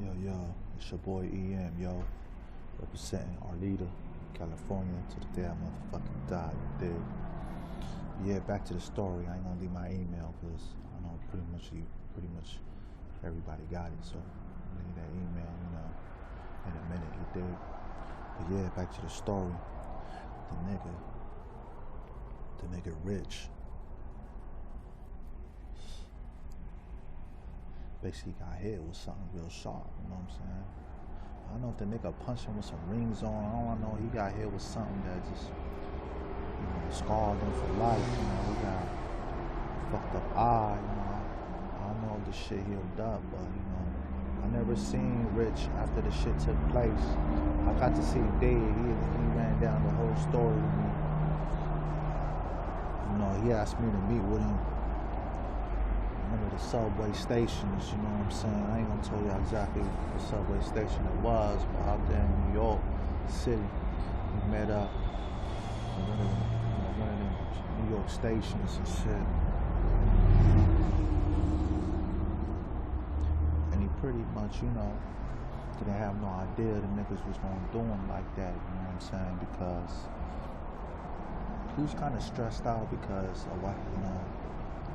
Yo, it's your boy EM, yo. Representing Arleta, California to the day I motherfucking die, you dig? Yeah, back to the story. I ain't gonna leave my email because I know pretty much everybody got it. So I'll leave that email, in a minute, you dig? But yeah, back to the story. The nigga Rich basically got hit with something real sharp, you know what I'm saying? I don't know if the nigga punched him with some rings on. All I know, he got hit with something that just, scarred him for life. He got a fucked up eye, I don't know if the shit healed up, but, I never seen Rich after the shit took place. I got to see D. He ran down the whole story with me. He asked me to meet with him one of the subway stations, you know what I'm saying? I ain't gonna tell you exactly what subway station it was, but out there in New York City, we met up at one of them New York stations and shit. And he pretty much, didn't have no idea the niggas was gonna do him like that, you know what I'm saying? Because he was kind of stressed out because of what,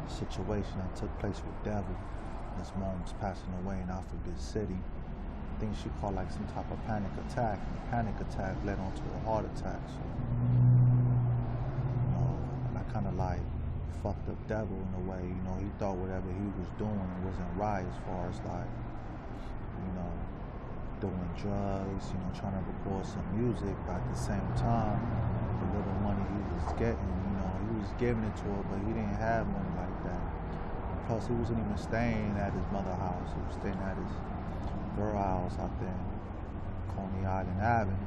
situation that took place with Devil. His mom's passing away in Alphabet City. I think she called like some type of panic attack. And the panic attack led on to a heart attack. So, I kind of like fucked up Devil in a way. He thought whatever he was doing wasn't right as far as like, doing drugs, trying to record some music, but at the same time, the little money he was getting, he was giving it to her, but he didn't have money like that. And plus, he wasn't even staying at his mother's house. He was staying at his girl house out there in Coney Island Avenue.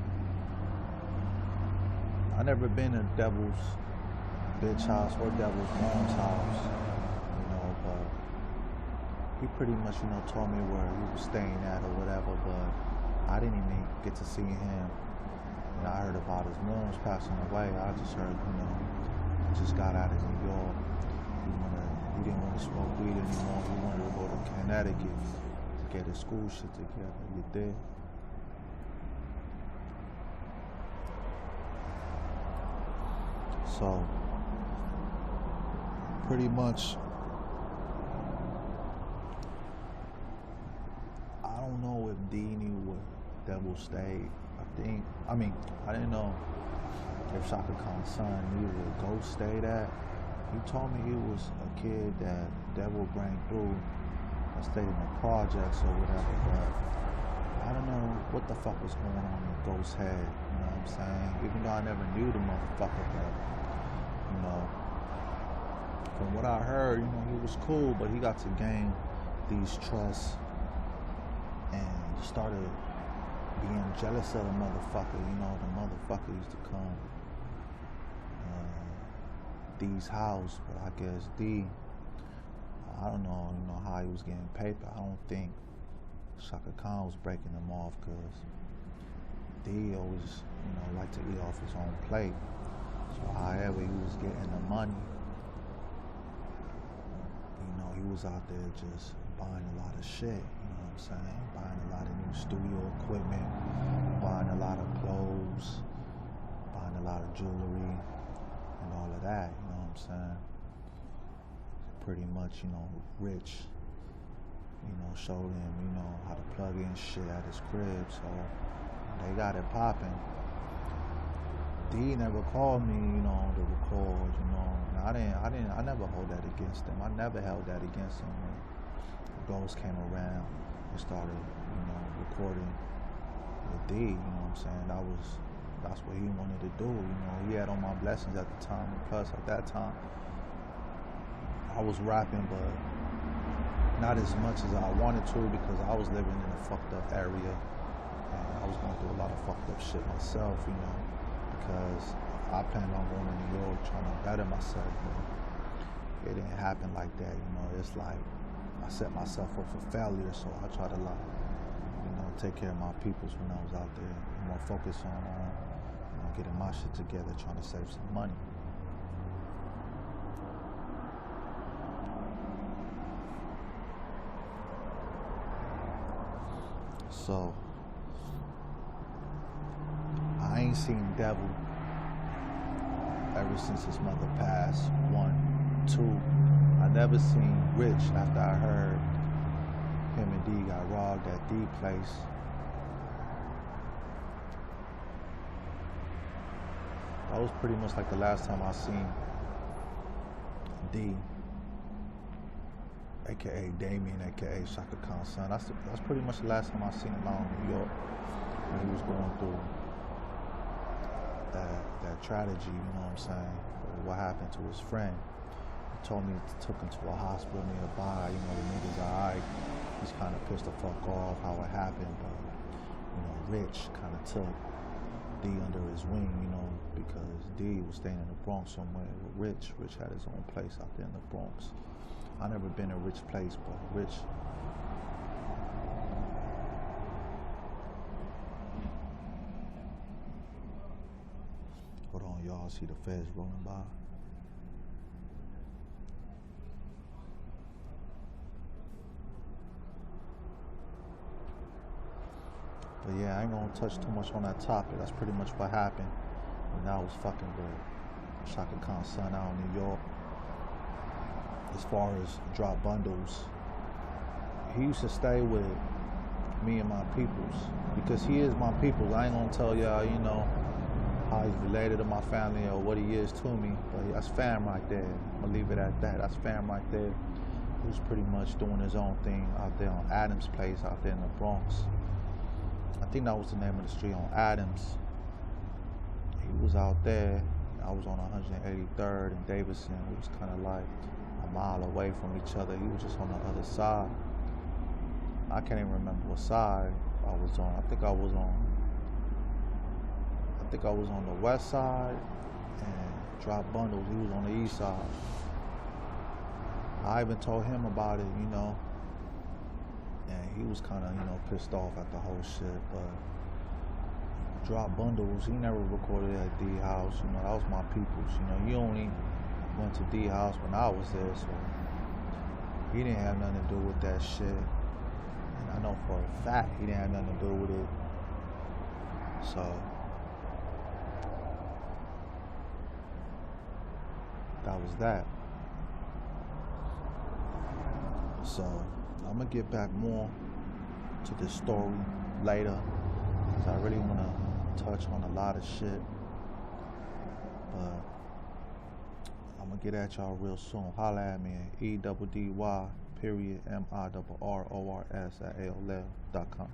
I never been to Devil's bitch house or Devil's mom's house, but he pretty much, told me where he was staying at or whatever, but I didn't even get to see him. I heard about his mom's passing away. I just heard, he just got out of New York. He didn't want to smoke weed anymore. He wanted to go to Connecticut to get his school shit together. You did. So, pretty much, I don't know if D knew where Devil stayed. I didn't know if Chaka Khan's son knew where Ghost stayed at. He told me he was a kid that Devil bring through and stayed in the projects or whatever, but I don't know what the fuck was going on in Ghost's head, you know what I'm saying? Even though I never knew the motherfucker, but, from what I heard, he was cool, but he got to gain these trusts and started being jealous of the motherfucker. The motherfucker used to come D's house, but I guess D, I don't know, how he was getting paper. I don't think Chaka Khan was breaking them off because D always, liked to eat off his own plate. So however he was getting the money, he was out there just buying a lot of shit, what I'm saying? Buying a lot of new studio equipment, buying a lot of clothes, buying a lot of jewelry, and all of that, what I'm saying? Pretty much, Rich, showed him, how to plug in shit at his crib, so they got it popping. D never called me, to record, and I never hold that against him. I never held that against him when Ghost came around and started, recording with D, what I'm saying? That's what he wanted to do, He had all my blessings at the time, and plus at that time, I was rapping, but not as much as I wanted to because I was living in a fucked up area, and I was going through a lot of fucked up shit myself, because I planned on going to New York trying to better myself, but it didn't happen like that, It's like I set myself up for failure, so I try to take care of my peoples when I was out there, more focused on getting my shit together, trying to save some money. So I ain't seen Devil ever since his mother passed. 1, 2. I never seen Rich after I heard him and D got robbed at D place. That was pretty much like the last time I seen D, aka Damien, aka Chaka Khan's son. That's pretty much the last time I seen him out in New York when he was going through that tragedy, you know what I'm saying? What happened to his friend. He told me he took him to a hospital nearby, you know, the niggas alright. He's kind of pissed the fuck off how it happened, but, you know, Rich kind of took D under his wing, you know, because D was staying in the Bronx somewhere with Rich. Rich had his own place out there in the Bronx. I never been in Rich place, but Rich. Hold on, y'all. See the feds rolling by. But yeah, I ain't gonna touch too much on that topic. That's pretty much what happened when I was fucking with Chaka Khan's son out in New York. As far as drop bundles, he used to stay with me and my peoples because he is my peoples. I ain't gonna tell y'all, you know, how he's related to my family or what he is to me, but that's fam right there. I'm gonna leave it at that. That's fam right there. He was pretty much doing his own thing out there on Adams Place out there in the Bronx. I think that was the name of the street, on Adams. He was out there. I was on 183rd and Davidson. It was kind of like a mile away from each other. He was just on the other side. I can't even remember what side I was on. I think I was on the west side and Drop Bundles. He was on the east side. I even told him about it, you know, and he was kind of, you know, pissed off at the whole shit. But Drop Bundles, he never recorded at D House. You know, that was my people's. You know, he only went to D House when I was there, so he didn't have nothing to do with that shit. And I know for a fact he didn't have nothing to do with it. So that was that. So I'm gonna get back more to this story later, because I really want to touch on a lot of shit. But I'm gonna get at y'all real soon. Holla at me at EDDY.MIRRORS@AOL.com.